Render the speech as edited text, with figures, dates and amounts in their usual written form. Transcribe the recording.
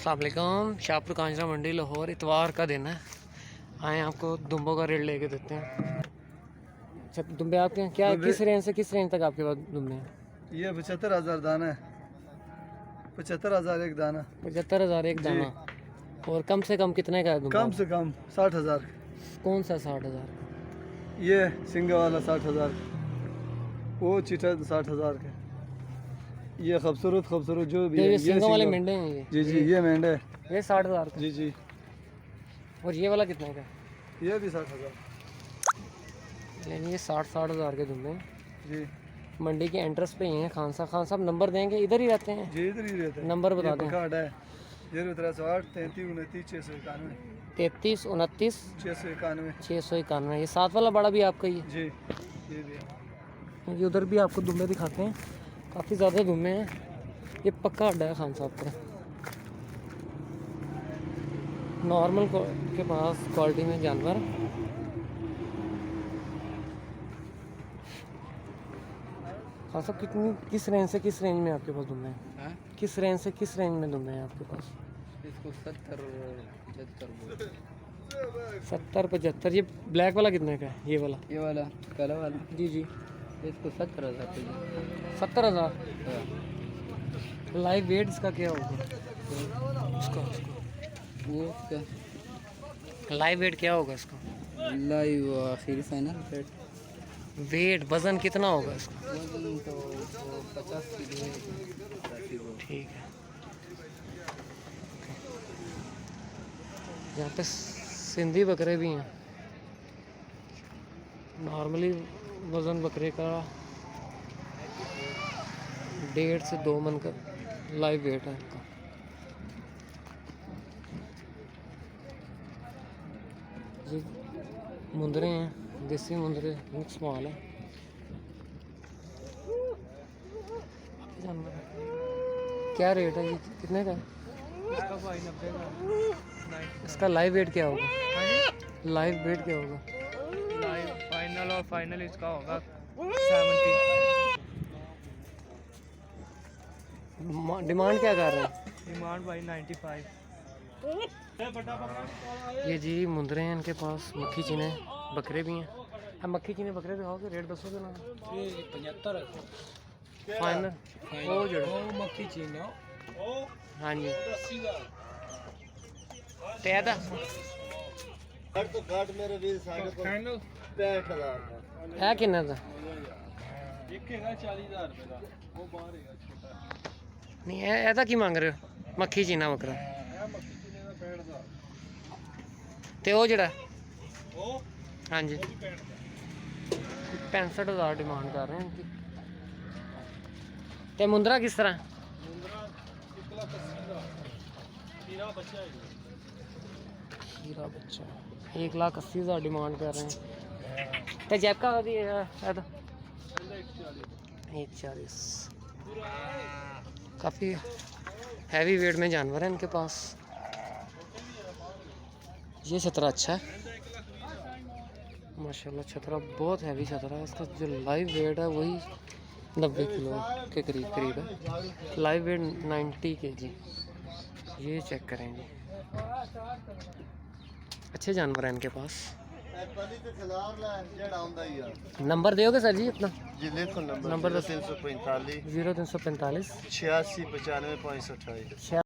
अस्सलाम वालेकुम। शाहपुर कांजरा मंडी लाहौर, इतवार का दिन है। आए आपको दुम्बों का रेट लेके देते हैं। अच्छा दुम्बे आपके यहाँ क्या किस रेंज से किस रेंज तक आपके पास दुम्बे हैं? ये 75,000 दाना है। 75,000 एक दाना। 75,000 एक दाना। और कम से कम कितने का है दुम्बा? कम से कम 60,000। कौन सा 60,000? ये सिंगा वाला 60,000, वो चिटा 60,000 का। ये खूबसूरत खूबसूरत जो भी है, ये सिंगा वाले मेंढे हैं ये? जी जी, ये मेंढे ये 60,000 का। जी जी। और ये वाला कितने का? ये भी 60,000। लेकिन ये 60,000 के दुम्बे हैं जी। मंडी के एंट्रेंस पे ही हैं। खान साहब नंबर देंगे, इधर ही रहते हैं? जी इधर ही रहते हैं। नंबर बता दें। कार्ड है 0308 33 29 691। 33 29 691। 691। ये साथ वाला बड़ा भी आपका ही है? जी ये भी है। ये उधर भी आपको दुम्बे दिखाते हैं, काफ़ी ज़्यादा दुम्बे हैं। ये पक्का अड्डा है खान साहब का। नॉर्मल के पास क्वालिटी में जानवर। खान साहब किस रेंज से किस रेंज में आपके पास दुम्बे हैं? किस रेंज से किस रेंज में दुम्बे हैं आपके पास? इसको 70-75 70-75। ये ब्लैक वाला कितने का है? ये वाला काला वाला जी जी, इसको 70,000। 70,000। लाइव वेट इसका क्या होगा? इसका वो इसका लाइव वेट क्या होगा इसका? लाइव आखिरी फाइनल रेट वेट वज़न कितना होगा इसका? वजन तो 50 किलो है। ठीक है। यहाँ पे सिंधी बकरे भी हैं। नॉर्मली वज़न बकरे का 1.5 से 2 मन का लाइव वेट है इनका। ये मुंदरे हैं, देसी मुंदरे, मिक्स माल है। क्या रेट है ये, कितने का है? इसका 90 का। इसका लाइव वेट क्या होगा? लाइव वेट क्या होगा? लाइव फाइनल और फाइनल इसका होगा 70। डिमांड क्या कर रहे हैं? डिमांड भाई 95। ये जी मुंदरे हैं इनके पास, मक्खी चीने बकरे भी हैं। अब मक्खी चीने बकरे दिखाओगे, रेट दसोगे ना? 75 फाइनल वो जड़ो मक्खी चीन हाँ जी तैदा तो घाट मेरे वीर साढ़े को 65,000 का। है किन्ना दा? एक है 40,000 रुपए का, वो बाहर है छोटा। नहीं ऐसा की मांग रहे हो? मक्खी चीना बकरा है मक्खी चीने का 65,000। ते वो जड़ा वो हाँ जी 65,000 डिमांड कर रहे हैं इनकी। ते मुंदरा किस तरह? मुंद्रा 1,80,000 हीरा बच्चा है। हीरा बच्चा 1,80,000 डिमांड कर रहे हैं। ते जैब का है तो 140। काफ़ी हैवी वेट में जानवर है इनके पास। ये छतरा अच्छा है माशाल्लाह, छतरा बहुत हैवी छतरा है। इसका जो लाइव वेट है वही 90 किलो के करीब है। Live wait 90 kg। ये चेक करें जी, अच्छे जानवर हैं इनके पास। नंबर दोगे सर जी अपना? जी लिखो नंबर 345 0345 86 95 528।